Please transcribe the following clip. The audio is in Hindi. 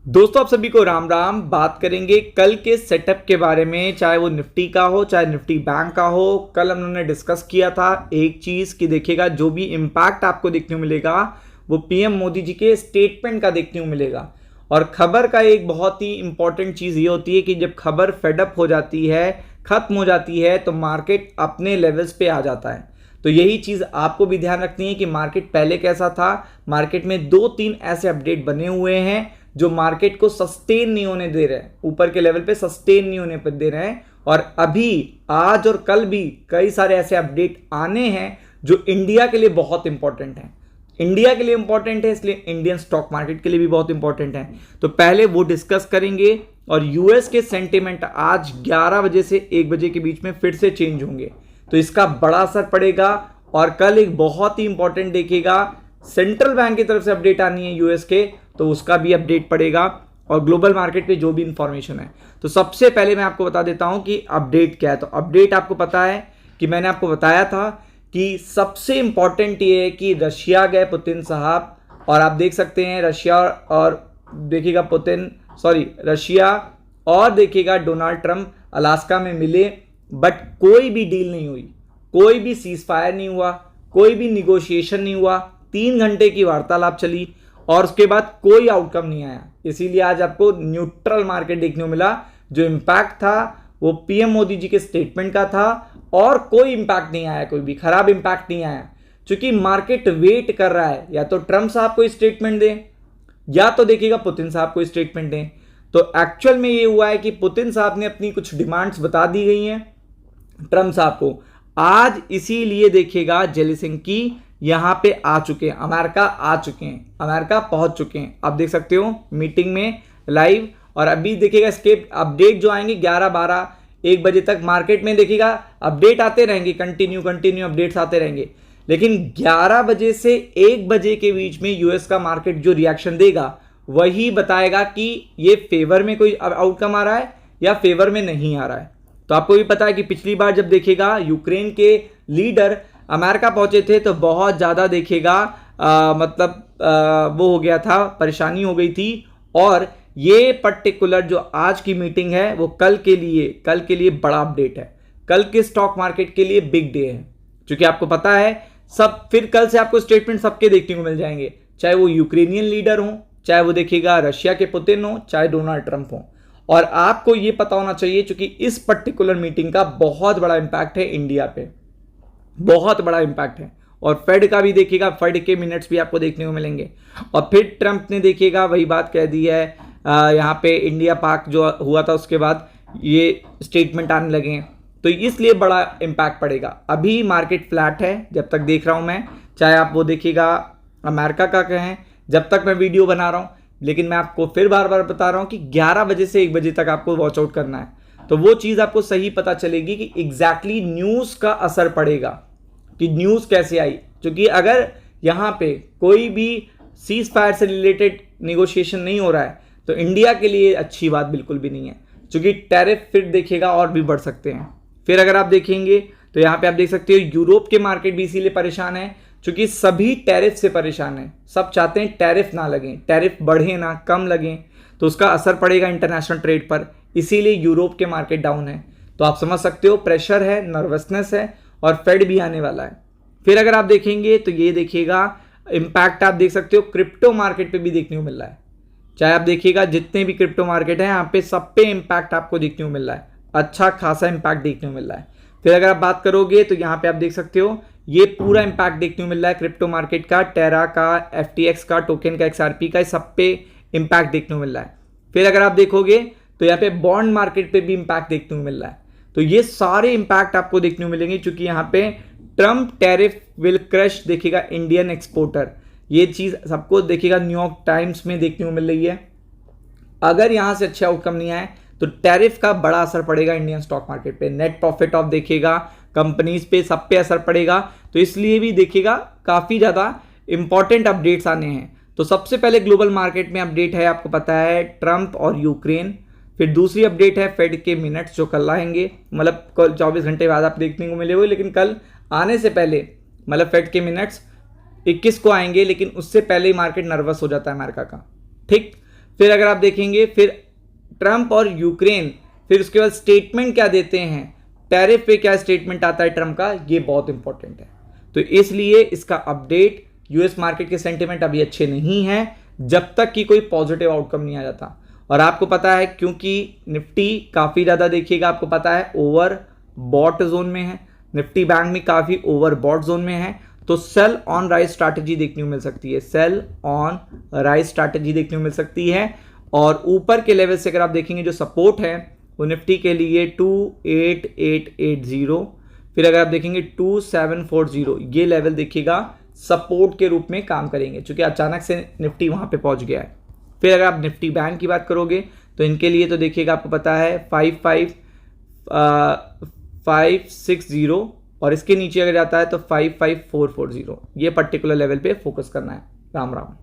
दोस्तों आप सभी को राम राम। बात करेंगे कल के सेटअप के बारे में, चाहे वो निफ्टी का हो चाहे निफ्टी बैंक का हो। कल हम लोगों ने डिस्कस किया था एक चीज़ कि देखिएगा जो भी इम्पैक्ट आपको देखने को मिलेगा वो पीएम मोदी जी के स्टेटमेंट का देखने को मिलेगा। और खबर का एक बहुत ही इंपॉर्टेंट चीज़ ये होती है कि जब खबर फेडअप हो जाती है, ख़त्म हो जाती है, तो मार्केट अपने लेवल्स पे आ जाता है। तो यही चीज़ आपको भी ध्यान रखनी है कि मार्केट पहले कैसा था। मार्केट में 2-3 ऐसे अपडेट बने हुए हैं जो मार्केट को सस्टेन नहीं होने दे रहे हैं, ऊपर के लेवल पे सस्टेन नहीं होने पर दे रहे हैं। और अभी आज और कल भी कई सारे ऐसे अपडेट आने हैं जो इंडिया के लिए बहुत इंपॉर्टेंट हैं। इंडिया के लिए इंपॉर्टेंट है, इसलिए इंडियन स्टॉक मार्केट के लिए भी बहुत इंपॉर्टेंट है। तो पहले वो डिस्कस करेंगे। और यूएस के सेंटिमेंट आज 11 बजे से 1 बजे के बीच में फिर से चेंज होंगे, तो इसका बड़ा असर पड़ेगा। और कल एक बहुत ही इंपॉर्टेंट देखिएगा, सेंट्रल बैंक की तरफ से अपडेट आनी है यूएस के, तो उसका भी अपडेट पड़ेगा। और ग्लोबल मार्केट पे जो भी इंफॉर्मेशन है, तो सबसे पहले मैं आपको बता देता हूं कि अपडेट क्या है। तो अपडेट आपको पता है कि मैंने आपको बताया था कि सबसे इंपॉर्टेंट ये है कि रशिया गए पुतिन साहब, और आप देख सकते हैं रशिया और देखिएगा रशिया और देखिएगा डोनाल्ड ट्रंप अलास्का में मिले, बट कोई भी डील नहीं हुई, कोई भी सीज फायर नहीं हुआ, कोई भी निगोशिएशन नहीं हुआ। 3 घंटे की वार्तालाप चली और उसके बाद कोई आउटकम नहीं आया। इसीलिए आज आपको न्यूट्रल मार्केट देखने को मिला। जो इम्पैक्ट था वो पीएम मोदी जी के स्टेटमेंट का था और कोई इम्पैक्ट नहीं आया, कोई भी खराब इम्पैक्ट नहीं आया। क्योंकि मार्केट वेट कर रहा है, या तो ट्रंप साहब को स्टेटमेंट दें या तो देखिएगा पुतिन साहब को स्टेटमेंट दें। तो एक्चुअल में ये हुआ है कि पुतिन साहब ने अपनी कुछ डिमांड्स बता दी गई हैं ट्रंप साहब को। आज इसीलिए देखिएगा जेलेंस्की यहां पे आ चुके हैं, अमेरिका आ चुके हैं, अमेरिका पहुंच चुके हैं। आप देख सकते हो मीटिंग में लाइव। और अभी देखिएगा इसके अपडेट जो आएंगे 11, 12, 1 बजे तक मार्केट में देखिएगा अपडेट आते रहेंगे, कंटिन्यू अपडेट्स आते रहेंगे। लेकिन 11 बजे से 1 बजे के बीच में यूएस का मार्केट जो रिएक्शन देगा वही बताएगा कि ये फेवर में कोई आउटकम आ रहा है या फेवर में नहीं आ रहा है। तो आपको भी पता है कि पिछली बार जब देखिएगा यूक्रेन के लीडर अमेरिका पहुंचे थे तो बहुत ज़्यादा देखिएगा वो हो गया था, परेशानी हो गई थी। और ये पर्टिकुलर जो आज की मीटिंग है वो कल के लिए बड़ा अपडेट है, कल के स्टॉक मार्केट के लिए बिग डे है। क्योंकि आपको पता है सब फिर कल से आपको स्टेटमेंट सबके देखने को मिल जाएंगे, चाहे वो यूक्रेनियन लीडर हो, चाहे वो देखिएगा रशिया के पुतिन हो, चाहे डोनाल्ड ट्रंप हो। और आपको ये पता होना चाहिए क्योंकि इस पर्टिकुलर मीटिंग का बहुत बड़ा इंपैक्ट है इंडिया पे, बहुत बड़ा इंपैक्ट है। और फेड का भी देखिएगा, फेड के मिनट्स भी आपको देखने को मिलेंगे। और फिर ट्रंप ने देखिएगा वही बात कह दी है, यहाँ पे इंडिया पाक जो हुआ था उसके बाद ये स्टेटमेंट आने लगे हैं, तो इसलिए बड़ा इंपैक्ट पड़ेगा। अभी मार्केट फ्लैट है जब तक देख रहा हूँ मैं, चाहे आप वो देखिएगा अमेरिका का कहें, जब तक मैं वीडियो बना रहा हूँ। लेकिन मैं आपको फिर बार बार बता रहा हूँ कि 11 बजे से 1 बजे तक आपको वॉच आउट करना है, तो वो चीज़ आपको सही पता चलेगी कि एग्जैक्टली न्यूज़ का असर पड़ेगा कि न्यूज़ कैसे आई। क्योंकि अगर यहाँ पे कोई भी सीज फायर से रिलेटेड निगोशिएशन नहीं हो रहा है तो इंडिया के लिए अच्छी बात बिल्कुल भी नहीं है, क्योंकि टैरिफ फिर देखिएगा और भी बढ़ सकते हैं। फिर अगर आप देखेंगे तो यहाँ पे आप देख सकते हो यूरोप के मार्केट भी इसीलिए परेशान है क्योंकि सभी टैरिफ से परेशान है। सब चाहते हैं टैरिफ ना लगे, टैरिफ बढ़े ना, कम लगे, तो उसका असर पड़ेगा इंटरनेशनल ट्रेड पर। इसीलिए यूरोप के मार्केट डाउन है। तो आप समझ सकते हो प्रेशर है, नर्वसनेस है, और फेड भी आने वाला है। फिर अगर आप देखेंगे तो ये देखिएगा इम्पैक्ट आप देख सकते हो क्रिप्टो मार्केट पे भी देखने को मिल रहा है। चाहे आप देखिएगा जितने भी क्रिप्टो मार्केट है यहाँ पे सब पे इम्पैक्ट आपको देखने को मिल रहा है, अच्छा खासा इम्पैक्ट देखने को मिल रहा है। फिर अगर आप बात करोगे तो यहाँ पे आप देख सकते हो ये पूरा इम्पैक्ट देखने को मिल रहा है क्रिप्टो मार्केट का, टेरा का, FTX का, टोकन का, XRP का, सब पे इम्पैक्ट देखने को मिल रहा है। फिर अगर आप देखोगे तो यहाँ पे बॉन्ड मार्केट पे भी इम्पैक्ट देखने को मिल रहा है। तो ये सारे इम्पैक्ट आपको देखने को मिलेंगे क्योंकि यहाँ पे ट्रम्प टैरिफ विल क्रश देखिएगा इंडियन एक्सपोर्टर, ये चीज़ सबको देखिएगा न्यूयॉर्क टाइम्स में देखने को मिल रही है। अगर यहाँ से अच्छा आउटकम नहीं आए तो टैरिफ का बड़ा असर पड़ेगा इंडियन स्टॉक मार्केट पे, नेट प्रॉफिट ऑफ देखिएगा कंपनीज पे, सब पे असर पड़ेगा। तो इसलिए भी देखिएगा काफ़ी ज़्यादा इंपॉर्टेंट अपडेट्स आने हैं। तो सबसे पहले ग्लोबल मार्केट में अपडेट है, आपको पता है ट्रंप और यूक्रेन। फिर दूसरी अपडेट है फेड के मिनट्स जो कल आएंगे, मतलब कल 24 घंटे बाद आप देखने को मिले हुए, लेकिन कल आने से पहले मतलब फेड के मिनट्स 21 को आएंगे, लेकिन उससे पहले ही मार्केट नर्वस हो जाता है अमेरिका का। ठीक, फिर अगर आप देखेंगे फिर ट्रंप और यूक्रेन, फिर उसके बाद स्टेटमेंट क्या देते हैं, टैरिफ पे क्या स्टेटमेंट आता है ट्रंप का, ये बहुत इंपॉर्टेंट है। तो इसलिए इसका अपडेट, यूएस मार्केट के सेंटिमेंट अभी अच्छे नहीं हैं जब तक कि कोई पॉजिटिव आउटकम नहीं आ जाता। और आपको पता है क्योंकि निफ्टी काफ़ी ज़्यादा देखिएगा, आपको पता है ओवर बॉट जोन में है, निफ्टी बैंक में काफ़ी ओवर बॉट जोन में है, तो सेल ऑन राइज स्ट्रैटेजी देखने को मिल सकती है, सेल ऑन राइज स्ट्रैटेजी देखने को मिल सकती है। और ऊपर के लेवल से अगर आप देखेंगे जो सपोर्ट है वो निफ्टी के लिए 28880, फिर अगर आप देखेंगे 2740, ये लेवल देखिएगा सपोर्ट के रूप में काम करेंगे, क्योंकि अचानक से निफ्टी वहां पे पहुंच गया है। फिर अगर आप निफ्टी बैंक की बात करोगे तो इनके लिए तो देखिएगा आपको पता है 55560, और इसके नीचे अगर जाता है तो 55440, ये पर्टिकुलर लेवल पे फोकस करना है। राम राम।